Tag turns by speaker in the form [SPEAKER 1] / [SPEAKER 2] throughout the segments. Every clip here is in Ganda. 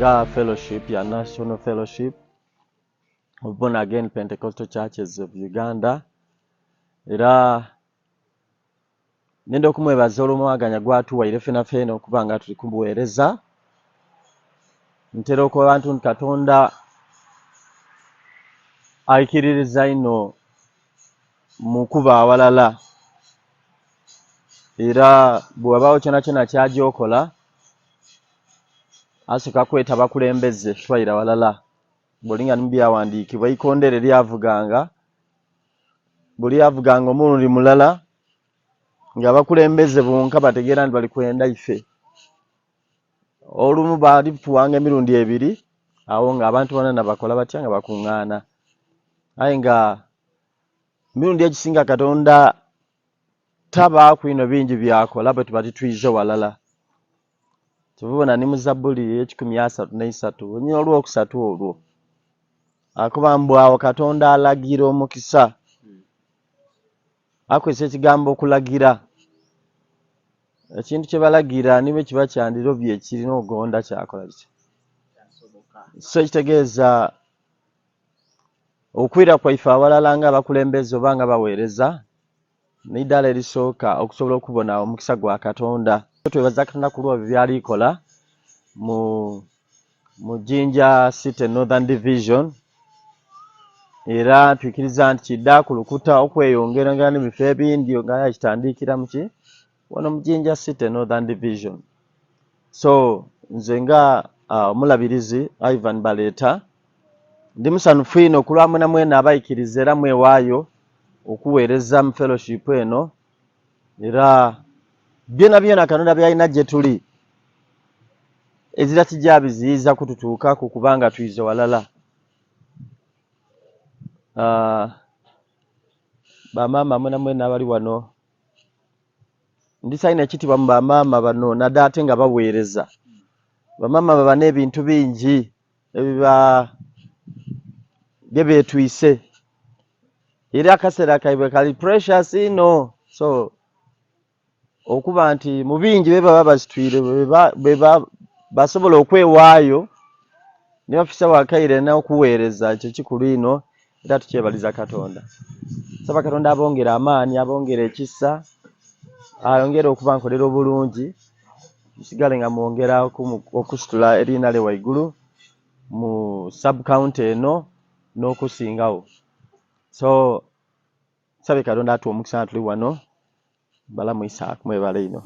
[SPEAKER 1] nga fellowship ya National Fellowship of Born Again Pentecostal Churches of Uganda. Era nenda okumwebaza olw'omwaganya gwatuwaire ffena ffena okuba nga tuli kumuweereza. Ntera okuba abantu Katonda aikiririza ino mu kuba awalala. Era bw'wabaawo kyona kyona ky'ajja okola asooka kweta bakulembeze twaira walala. Bw'olinga nimubyawandiikibwa ikondere lyavuganga buli yavuganga omulundi mulala nga bakulembeze bonka bategeera nti bali kwenda ife. Olumu baali tuwanga emirundi ebiri awo nga abantu bonna bakola batya nga bakuŋŋaana. Aye nga emirundi egisinga Katonda tabaako ino bingi byakola bwe tuba titwize walala. Tubona ni mu Zabbuli 133 olunyina olwokusatu olwo akuba mbu awo Katonda alagira omukisa. Akozesa ekigambo okulagira. Ekintu kye balagira niwe kiba kyandirobye ekirina ogonda kyakola kitya. So kitegeeza okwira kwaife awalala nga abakulembeze oba nga baweereza n'eddala erisooka okusobola okubona omukisa gwa Katonda. Twebaza Katonda ku lw'ebyo by'alikola mu Jinja City Northern Division. Era tukiriza nti kidda kulukuta okweyongera n'ebifo ebindi nga yakitandikira muki wano mu Jinja City Northern Division. So nze nga omulabirizi Ivan Baleeta ndi musanyufu ino okulwa mwena mwena abayikiriza era mwewaayo okuweereza mu fellowship eno. Era byona byona Katonda byalina gye tuli ezira kijja biziyiza kututuukako kubanga tuyize walala. Bamaama mwena mwena abali wano ndisalina ekitiibwa mu bamaama bano naddala ate nga baweereza. Bamaama baba n'ebintu bingi bye beetwise era akaseera kaibwe kali precious ino. So okuba nti mu bingi bye baba basitwire basobola okwewaayo ne bafisa wakaire n'okuweereza ekyo kikulu ino. Era tukyebaliza Katonda. Saba Katonda abongera amaanyi abongera ekisa ayongera okuba nkolera obulungi musigale nga mwongera okusitula eriina lye waigulu mu sub county eno n'okusingawo. So sabe Katonda atuwa omukisa tuli wano balamu Isaac mwebale ino.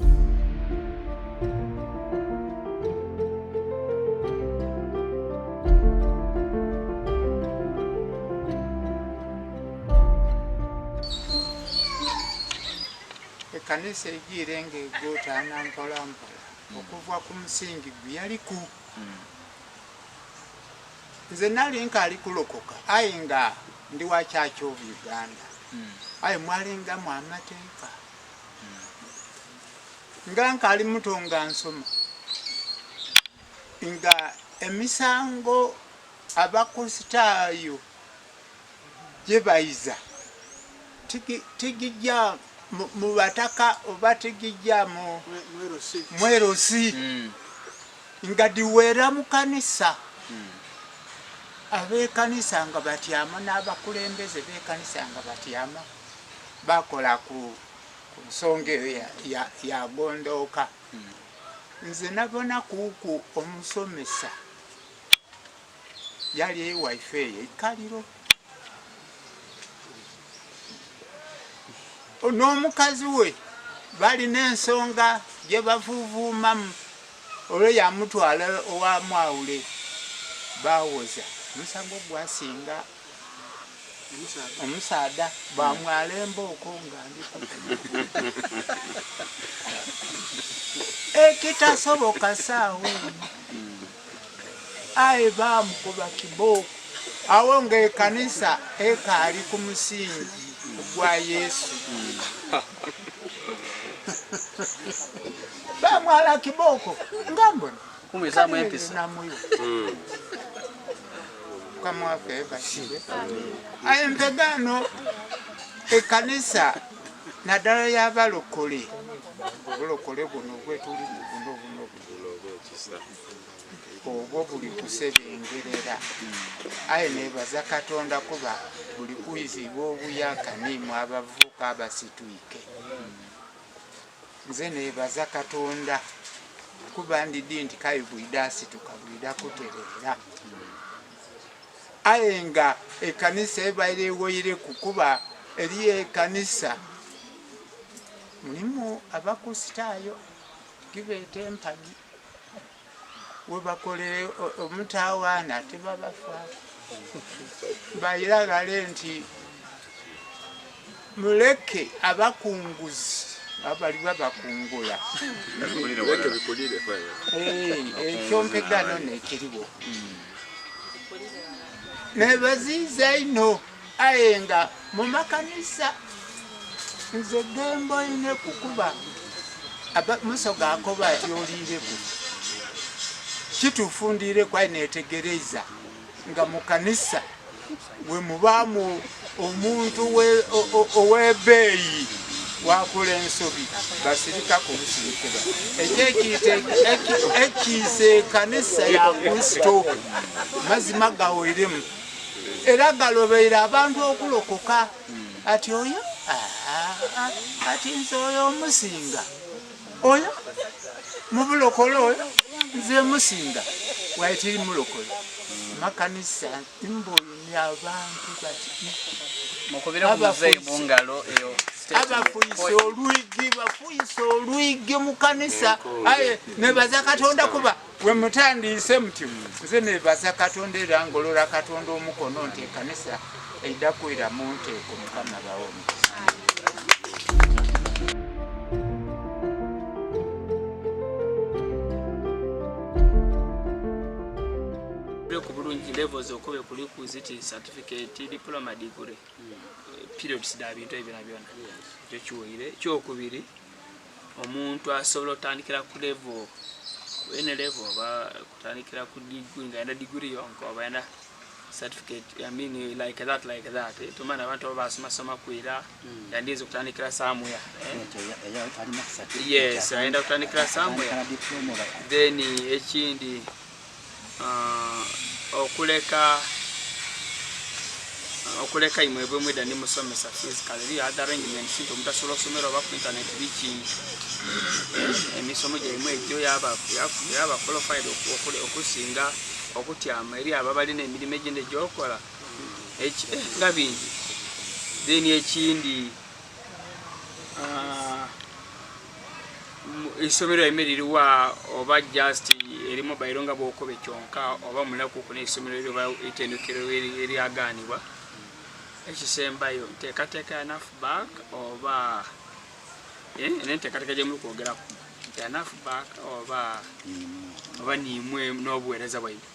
[SPEAKER 2] Kanisa egiire ng'egootana mpola mpola okuva ku musingi gwe yaliku. Nze nali nkaali kulokoka aye nga ndi wa Church of Uganda. Aye mwalingamu amateeka nga nkaali muto nga nsoma nga emisango abakusitaayo gye bayiza tigijja mu bataka oba tigijja mu mwerosi nga diweera mu kanisa. Ab'ekanisa nga batyama n'abakulembeze b'ekanisa nga batyama bakola ku nsonga eyo yagondooka. Nze nabona kuuku omusomesa yali ewaife eyo ekkaliro n'omukazi we balina ensonga gye bavuuvuumamu olwo yamutwala owa Mwawule bawoza omusango gwasinga omusaada bamwala embooko nga ndiku ekitasoboka saawa eno. Aye bamukuba kibooko awo ng'ekanisa ekaali ku musingi gwa Yesu. Bamwala kibooko nga mbona
[SPEAKER 3] kumizamu empisa.
[SPEAKER 2] Kamwafe bashire. Aye mpegano ekanisa naddala y'abalokole obulokole buno bwetulimu buno obwo buli kusebengerera aye nebaza Katonda kuba buli kuyizibwa obuyaka nimu abavuka abasitwike nze nebaza Katonda kuba ndidi nti kayi bwidasi tukabwida kuterera aye nga ekanisa ebaire woyire kukuba eri ekanisa mulimu abakusitayo kibeeta empagi webakolere omutawaana tebabafa bayiragale nti muleke abakunguzi abali babakungula ekyompegano nekiriwo nebaziiza ino aye nga mu makanisa nze gembo ine kukuba musoga akoba ati oliireku kitufundire kwa netegereza nga mu kanisa we mubaamu omuntu owebeeyi wakula ensobi basirika ku busirikira ekiise kanisa ya Kristo mazima gaweremu era galobeera abantu okulokoka ati oyo ati nze oyo omusinga oyo mubulokole oyo nze musinga waitiri mulokole makanisa imboyini abantu bati bafuyise olwigi mu kanisa aye nebaza Katonda kuba we mutandise muti nze nebaza Katonda era ngolola Katonda omukono nti ekanisa eidda kwira mu nteeko Mukama bawo
[SPEAKER 3] ku bulungi levels okobe kuli ku ziti certificate diploma degree periods da bintu ebina byona ekyo kiwire kyokubiri omuntu asobola otandikira ku level ene level ba kutandikira ku degree nga enda degree yonko ba enda certificate I mean like that tumana abantu basoma kwira yandize kutandikira somewhere yes enda kutandikira somewhere then ekindi okuleka imwe bwe mweda ni musomesa physically other arrangements into mutasobola somero ba ku internet bichi emisomo gye imwe egyo yaba qualified okusinga okutyama eri ababalina emirimu egende gyokola nga bingi then ekindi isomero emeririwa oba just eri mobile nga bwokobe kyonka oba mulaku ku n'isomero eryo itendekero eri aganibwa ekisembayo teekateeka enough back oba nenteekateeka gye muli kwogeraku enough back oba nimwe n'obuweereza bwaibwe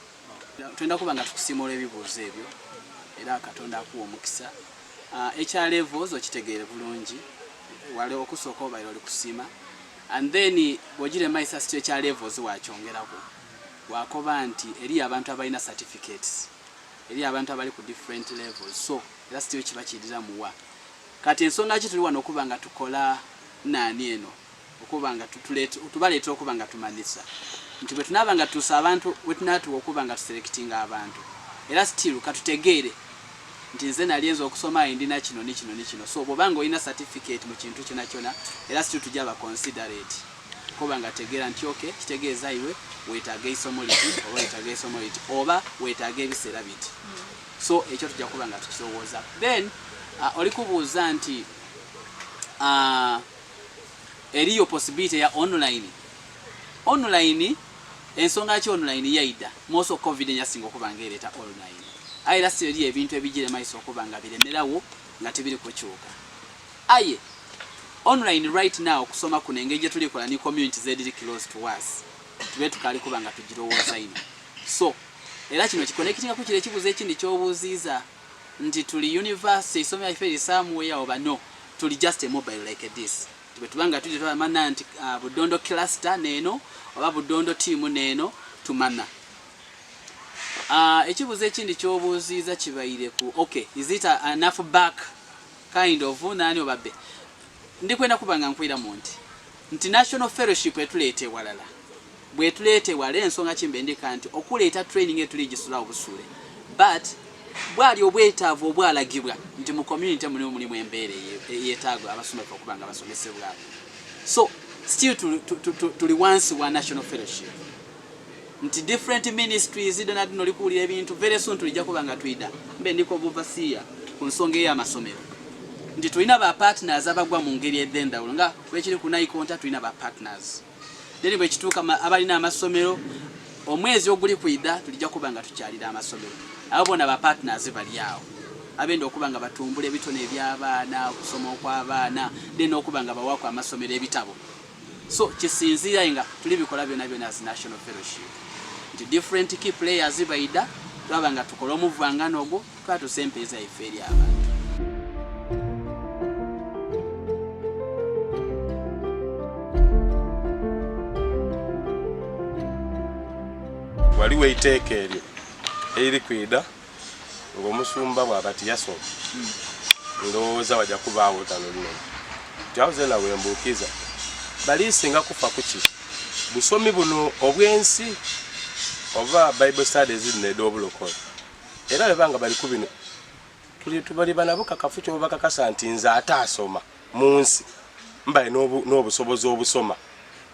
[SPEAKER 4] twenda kuba nga tukusiima olw'ebibuuzo ebyo era Katonda akuwa omukisa ekya levels okitegeere bulungi wale okusooka obaire oli kusiima and then bwogire maisa sityo ekya levels wakyongerako wakoba nti eri abantu abalina certificates eri abantu abali ku different levels so era sityo kiba kidira muwa kati ensonga ki tuli wano okuba nga tukola nani eno okuba nga tubaleeta okuba nga tumanisa nti bwe tunaba nga tusa abantu wetunatuwa okuba nga tuselectinga abantu era still katutegeere nti nze nalienza okusoma ndina kino ni kino so bwobanga olina certificate mu kintu kyona era still tujja ba considerate kuba nga tegeera nti okay kitegeeza iwe weetaaga isomo liti oba weetaaga ebiseera biti so ekyo tujja kuba nga tukirowooza then oli kubuuza nti eriyo possibility ya online ensonga ki online yaida most of covid nyasinga okuba nga ereeta online aye lasi eri ebintu ebigire maiso okuba nga biremerawo nga tebiri kukyuka aye online right now kusoma kuno engeri gye tulikola ni communities ediri close to us tube tukali kuba nga tugirowooza ino so era kino kikonnekitinga ku kire ekibuuzo ekindi ky'obuuziiza nti tuli university isomero yaffe eri somewhere oba no tuli just a mobile like this tube tubanga tujja twamana nti Budondo cluster neeno oba Budondo team neeno tumana ekibuuzo ekindi ky'obuuziiza kibaire ku okay is it enough back kind of nani obabe ndikwenda kubanga nkwira mu nti national fellowship etuleete walala bwe tuleete wale ensonga kimbendeka nti okuleeta training etuli gisula obusule but bwali obwetaavu obwalagibwa nti mu community mulimu embeera yeetaaga abasomesa okuba nga basomesebwako so still tuli once one national fellowship nti different ministries donna noli kuwulira ebintu very soon tulijja kuba nga twida mbe ndiko obuvasiya ku nsonga ey'amasomero nti tulina ba partners abagwa mu ngeri edendawulo nga bwekiri ku naikonta tulina ba partners then bwe kituuka abalina amasomero omwezi oguli kwida tulijja kuba nga tukyalira amasomero abo bona ba partners bali awo abenda okuba nga batumbula ebitone eby'abaana okusoma okw'abaana then okuba nga bawakwa amasomero ebitabo so kisinzira nga tuli bikola byonna byonna as national fellowship nti different key players baida twaba nga tukola omuvangano ogwo twatusempeeza ife eri abantu.
[SPEAKER 5] Waliwo iteeka eryo eriri kwida ng'omusumba bw'abati yasoma ndowooza wajja kubaawo tano linene tyawoze nawe mbuukiza baliisinga kufa kuki busomi buno obwensi oba bible studies zineda obulokole era bebanga bali ku bino tubali banabo kakafu kyo bakakasa nti nze ate asoma mu nsi mbaye n'obusobozi obusoma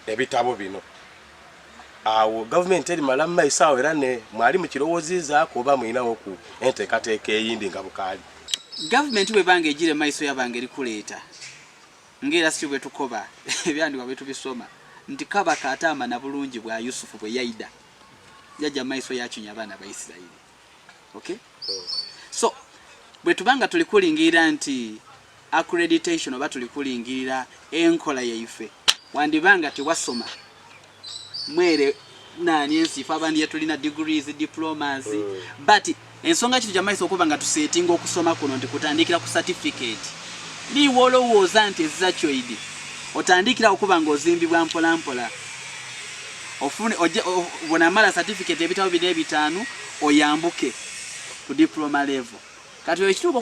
[SPEAKER 5] ebitabo bino awo government eri malamu maisawo era ne mwali mu kirowoozizaako oba mulinawo ku enteekateeka eyindi nga bukaali
[SPEAKER 4] government bwe banga ejire maiso yabange erikuleeta ngera si bwe tukoba ebyandibwa bwe tubisoma nti Kabaka atama na bulungi bwa Yusufu bwe yaida jajja maiso yachunya abaana ba Isiraeli okay so bwe tubanga tulikulingira nti accreditation oba tulikulingira enkola yaife wandibanga tewasoma mwere nani ensifa abandi yatulina degrees diplomas but ensonga kitu jamaiso okuba nga tusetinga okusoma kuno nti kutandikira ku certificate ni wolowooza nti ezakyoidi otandikira okuba nga ozimbibwa mpola mpola ofune bona mala certificate ebitabo bine bitano oyambuke ku diploma level kati ekituuko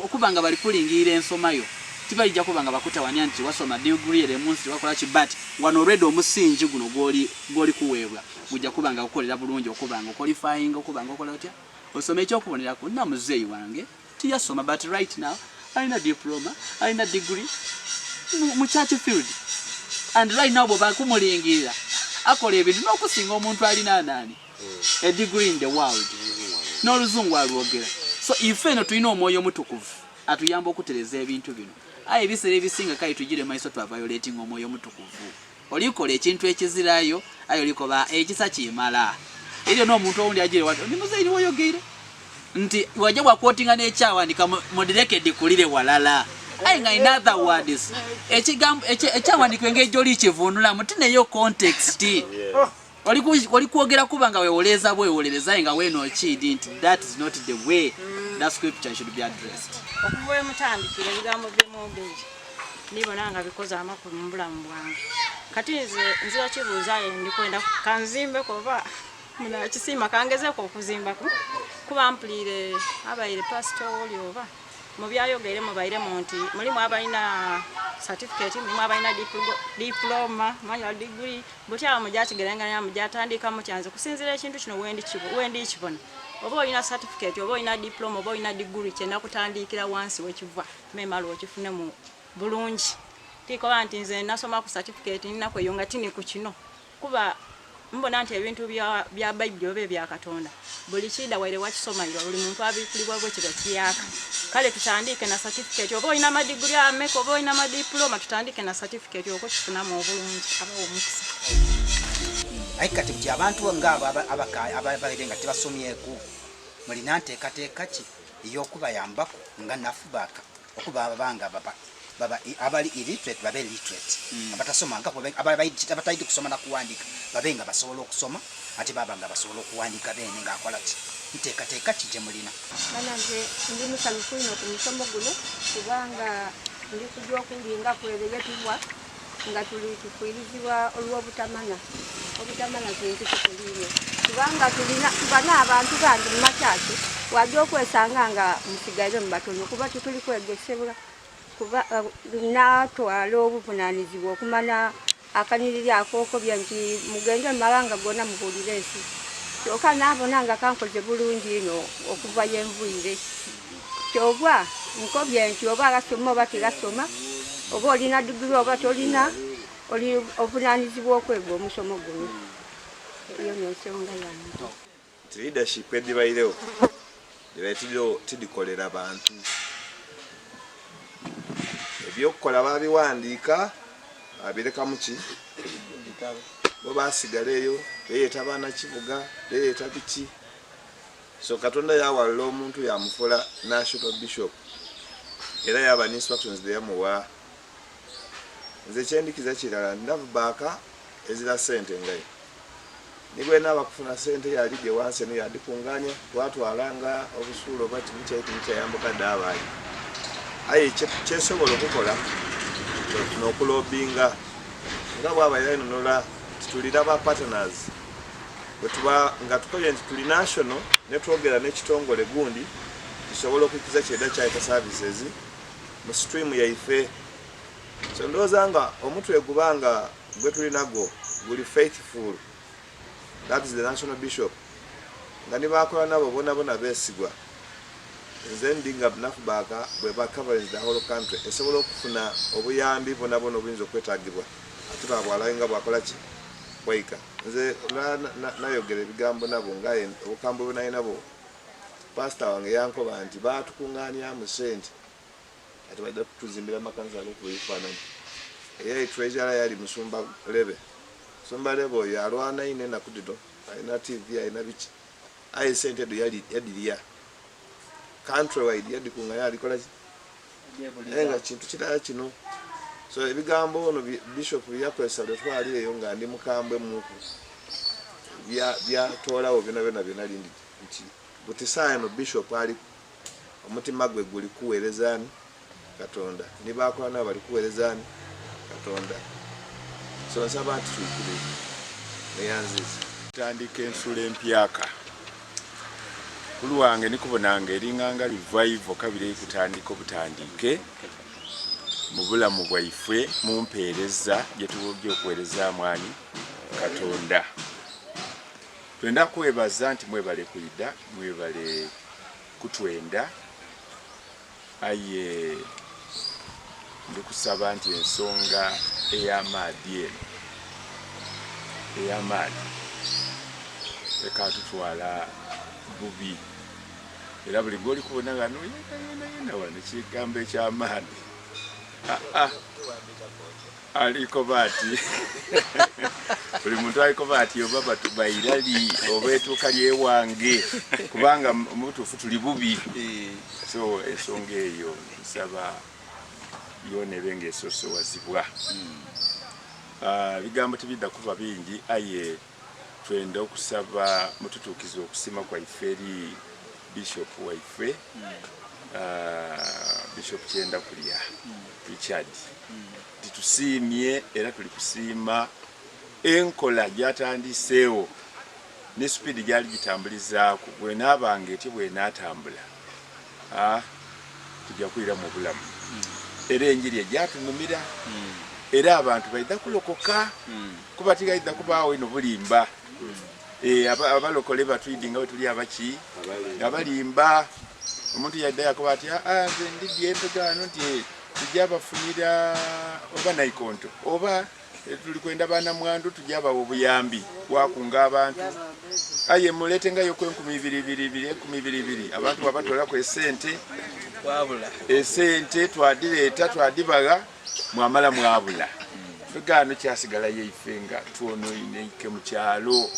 [SPEAKER 4] okuba nga bali kulingira ensomayo tibalijja kuba nga bakutawanya nti wasoma degree ere munsi wakola ki but wano already omusingi guno gwoli kuweebwa gujja kuba nga ukolera bulungi okuba nga qualifying okuba nga okola otya osoma ekyokubonera ku na muzeeyi wange tiyasoma but right now alina diploma alina degree mu church field and right now boba kumulingirira akola ebintu n'okusinga omuntu alina nani a degree in the world n'oluzungu alwogera so ife no tulina omwoyo omutukuvu atuyamba okutereza ebintu bino aye bisere ebisinga kai tujire maiso twa violating omwoyo omutukuvu olikola ekintu ekizirayo ayo likoba ekisa kimala eryo n'omuntu owundi agire wati ndi muzeeyi woyogeire nti wajja bwa quotinga n'ekyawandika moderekedi kulire walala aye nga in other words ekigambo ekyawandika engeri oli kivunula mutine yo context wali kwogera kuba nga weewoleza bwewolereza nga weeno kidi nti that is not the way that scripture should be addressed.
[SPEAKER 6] Okuva mutandikira ebigambo by'omwogeji nibona nga bikoze amakulu mu bulamu bwange kati nzira kibuuzayo ndikwenda kanzimbe koba muna kisima kangezeko okuzimbako kuba mpulire abaire pastori oba mu byayogeire mubairemu nti mulimu abalina certificate mulimu abalina diploma manual degree butya mujakigerenganya mujatandika mukyanze kusinzira ekintu kino wendi kibona oba olina certificate oba olina diploma oba olina degree kyenda kutandikira wansi wekiva memalo okifune mu bulungi tikoba nti nze nasoma ku certificate nina kweyonga tini ku kino kuba mbona nti ebintu bya Bible oba bya Katonda buli kida waire wakisomayirwa buli muntu abikulibwa bwe kiba kiyaka kale tutandike na certificate oba olina amadiguri ameka oba olina amadiploma tutandike na certificate okwo kifunamu obulungi aba omukisa
[SPEAKER 7] aikati bya abantu ngabo ababaire nga tebasomyeko mulina nteekateeka ki eyokubayambako nga nafubaka okuba abanga abali illiterate babe literate abatasoma nga abatayidi kusoma na kuwandika babe nga basobola okusoma ate baba nga basobola okuwandika bene nga akola ki nteekateeka ki gye mulina.
[SPEAKER 8] Nanje ndi musanyufu ino ku misomo guno kubanga ndi kujja okulinga kwebeyetibwa nga tuli tufiirizibwa olw'obutamanya kintu kituliire kubanga tubana abantu bandi mu makyaki wajja okwesanga nga musigaire mu batono kuba tuli kwegesebwa kuba natwala obuvunaanyizibwa okumanya akaniriri akokobya nti mugende malanga gonna muhulire esi kyokka naabona nga kankoze bulungi ino okuva yenvuire kyova nkobye nti oba agasoma oba tegasoma oba olina digiri oba tolina oli obunaanyizibwa okwega omusomo guno iyo nensonga yange
[SPEAKER 9] leadership edibairewo tidikolera bantu ebyokukola babiwandiika abireka muki bo basigala eyo beyeeta abaana kibuga beyeeta biki so Katonda yawalula omuntu yamufuula national bishop era yaba instructions yamuwa nze kyendikiza kirala ndavubaaka ezira sente ngayo nibwe naaba kufuna sente yali gye wansi eno yadikunganya twatwalanga obusuulu oba kimukyayambuka daabaali aye kyesobola okukola n'okulobinga nga bwaba yayinonola titulira ba partners bwetuba nga tukoye nti tuli national netwogera n'ekitongole gundi tusobola okukiza kyeda kyayita services mu stream yaife so ndowooza nga omutwe gubanga gwe tuli nagwo guli faithful, that is the national bishop, nga nibakola nabo bona besigwa nze ndinga nafubaaka bwe ba covering the whole country esobola okufuna obuyambi bona obuyinza okwetagibwa ate abwalayo nga bwakola ki bwaika nze nayogera ebigambo nabo ngaye obukambwe bwe naye nabo pastor wange yankoba nti baatukuŋŋaanya mu sente ati bajja kutuzimbira amakanisa ag'okubifaananyi eyayi treasurer yali Musumba Lebe oyo alwana ine nakudito alina TV alina biki aye sente edo yadiriya country wide yadikuŋŋaanya alikola ki nga kintu kirala kino so ebigambo ono bishop yakozesa bwe twalireyo nga ndi mukambwe muku byatoolawo byonna lindi nti butisaayo no bishop ali omutima gwe guli kuweerezaani Katonda nibakola nabo bali kuweerezaani Katonda so nsaba nti tuikire neyanziza
[SPEAKER 2] tandika ensula empyaka kulu wange nikubonanga eringanga revival kabire kutandika obutandike mu bulamu bwaife mumpeereza gye tuwogye okuweereza mwani Katonda twenda kwebaza nti mwebale kulida mwebale kutwenda aye ndikusaba nti ensonga ey'amaadhi ey'amaadhi eka tutwala bubi era buli goli kubona nga noyena wano kigambo eky'amaadhi aliko baati buli muntu aliko baati oba batubairali oba etuuka lyewange kubanga mubutuufu tuli bubi so ensonga eyo nsaba yona ebe ng'esosowazibwa bigambo tebidda kuba bingi aye twenda okusaba mututuukiza okusima kwaife eri bishop waife bishop kyenda kulya Richard titusiimye era tuli kusiima enkola gyatandiseewo ne speed gyali gitambulizaako bwenaabanga eti bwenaatambula tujja kuyira mu bulamu era enjiri egyatunumira era abantu baidda kulokoka kuba tigaidda kubaawo ino bulimba abalokole batwidinga bwe tuli abaki abalimba omuntu yadda yakuba ati nze ndidya empegano nti tujja bafunira oba naikonto oba tuli kwenda baana mwandu tujja bawa obuyambi wakunga abantu aye mulete ngayo ku 2,200 abantu babatolako esente esente twadireeta twadibaga mwamala mwabula fegano kyasigala yeife nga twonoineike mu kyalo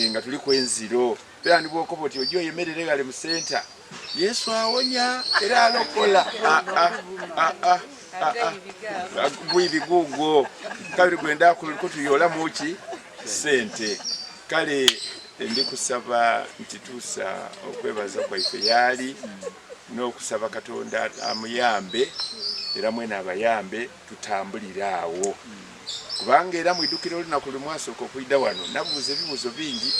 [SPEAKER 2] nga tuli kwenziro era ndibwokoba oti ojo yemerere gale mu senta Yesu awonya era alokola bwibigugo kabiri gwenda kuliko tuyola muki sente kale ndikusaba nti tusa okwebaza kwaife yali n'okusaba Katonda amuyambe era mwena abayambe tutambulira awo kubanga era mwidukira olunaku lumwasooka okuyida wano nabuuza ebibuuzo bingi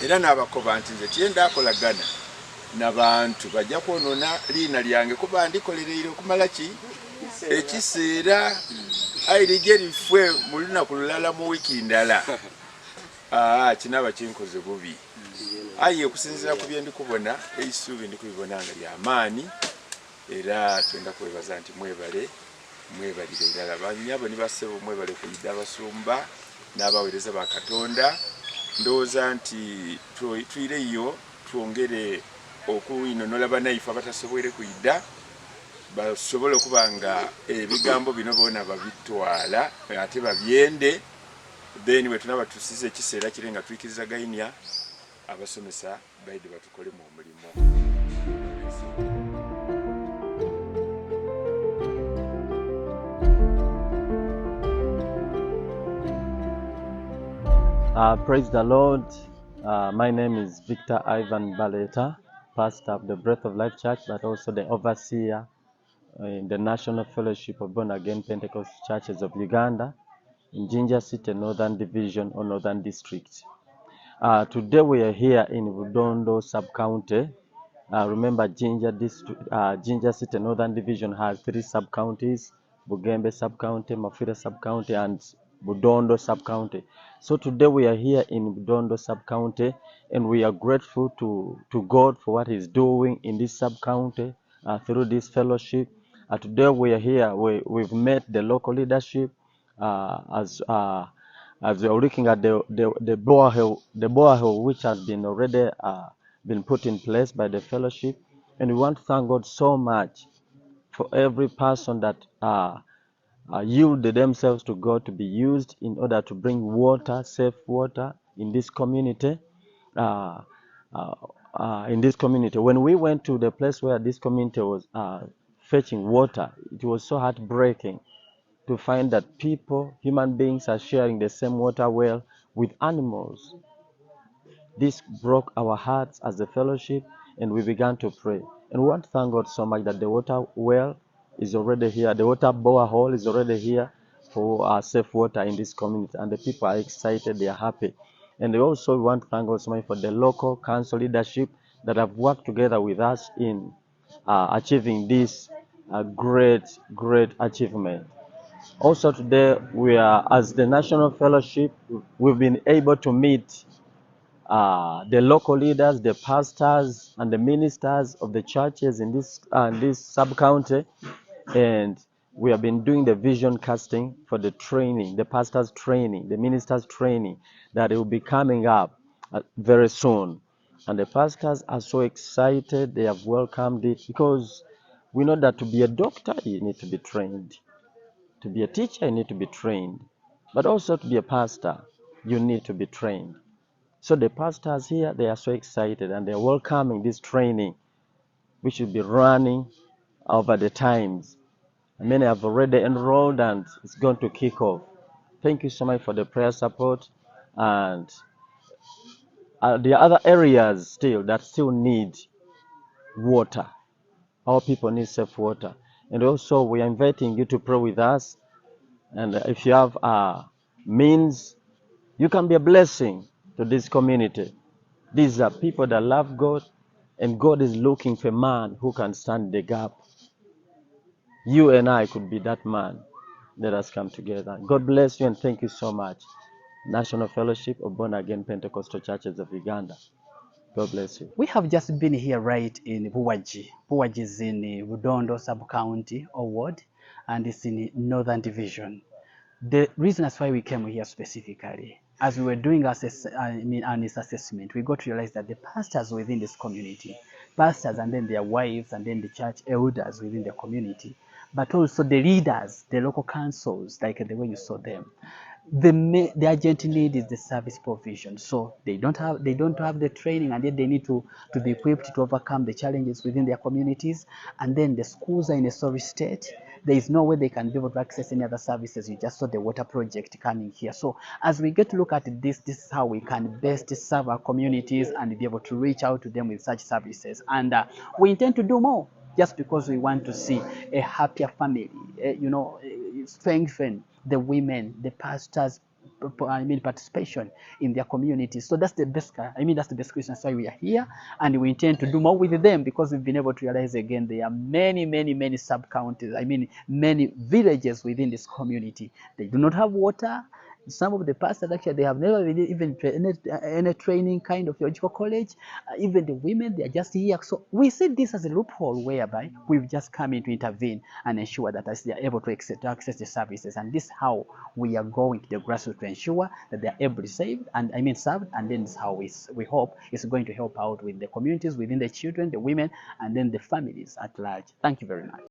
[SPEAKER 2] era n'abakoba nti nze tyenda akolagana n'abantu bajja kwonona liina lyange kuba ndikolereire okumala ki ekiseera ayi ligye lifwe mu lunaku lulala mu wiiki ndala kinaba kinkoze bubi ayi okusinziira ku bye ndikubona eisuubi ndikubibona nga lyamaani era twenda kwebaza nti mwebalire irala banyabo nibasebo mwebale kuyida abasumba n'abaweereza ba Katonda ndowooza nti tuireyo twongere okuyinonola bannayiffe abatasobwere kuyida basobole okuba nga ebigambo bino boona babitwala ate babyende then bwe tunaba tusize ekiseera kiri nga tuyikirizaganya abasomesa baide batukole mu mulimo.
[SPEAKER 1] Praise the Lord. My name is Victor Ivan Baleta, pastor of the Breath of Life Church, but also the overseer in the National Fellowship of Born Again Pentecostal Churches of Uganda in Jinja City, Northern Division or Northern District. Today we are here in Budondo Sub-County. Remember, Jinja City, Northern Division has 3 sub-counties: Bugembe Sub-County, Mafira Sub-County, and Budondo Sub-County. So today we are here in Budondo Sub-County, and we are grateful to God for what He's doing in this sub-county through this fellowship. Today we are here. We've met the local leadership as we are looking at the borehole which has been already been put in place by the fellowship, and we want to thank God so much for every person that yielded themselves to God to be used in order to bring water, safe water in this community. When we went to the place where this community was fetching water, it was so heartbreaking to find that human beings, are sharing the same water well with animals. This broke our hearts as a fellowship, and we began to pray. And we want to thank God so much that the water well is already here. The water borehole is already here for safe water in this community, and the people are excited, they are happy. And we also want to thank God so much for the local council leadership that have worked together with us in achieving this great achievement. Also today, we are, as the National Fellowship, we've been able to meet the local leaders, the pastors, and the ministers of the churches in this sub-county, and we have been doing the vision casting for the training, the pastors' training, the ministers' training, that it will be coming up very soon. And the pastors are so excited, they have welcomed it, because we know that to be a doctor, you need to be trained. To be a teacher, you need to be trained. But also to be a pastor, you need to be trained. So the pastors here, they are so excited, and they're welcoming this training, which will be running over the times. Many have already enrolled, and it's going to kick off. Thank you so much for the prayer support. And the other areas that still need water. Our people need safe water. And also, we are inviting you to pray with us. And if you have means, you can be a blessing to this community. These are people that love God, and God is looking for a man who can stand the gap. You and I could be that man. Let us come together. God bless you, and thank you so much. National Fellowship of Born Again Pentecostal Churches of Uganda. God bless you.
[SPEAKER 4] We have just been here right in Buwaji. Buwaji is in Budondo sub-county or ward, and it's in Northern Division. The reason that's why we came here specifically, as we were doing an assessment, we got to realize that the pastors within this community, pastors and then their wives and then the church elders within the community, but also the leaders, the local councils, like the way you saw them, the urgent need is the service provision. So they don't have the training, and yet they need to be equipped to overcome the challenges within their communities. And then the schools are in a sorry state. There is no way they can be able to access any other services. You just saw the water project coming here. So as we get to look at this is how we can best serve our communities and be able to reach out to them with such services. And we intend to do more, just because we want to see a happier family, strengthen the women, the pastors'
[SPEAKER 10] participation in their communities. So that's the best, that's the best reason why we are here, and we intend to do more with them, because we've been able to realize again there are many sub-counties, many villages within this community. They do not have water. Some of the pastors actually, they have never been even any training kind of theological college. Even the women, they are just here. So we see this as a loophole whereby we've just come in to intervene and ensure that they are able to access the services. And this is how we are going to the grassroots to ensure that they are able to served, and then this is how we hope it's going to help out with the communities, within the children, the women, and then the families at large. Thank you very much.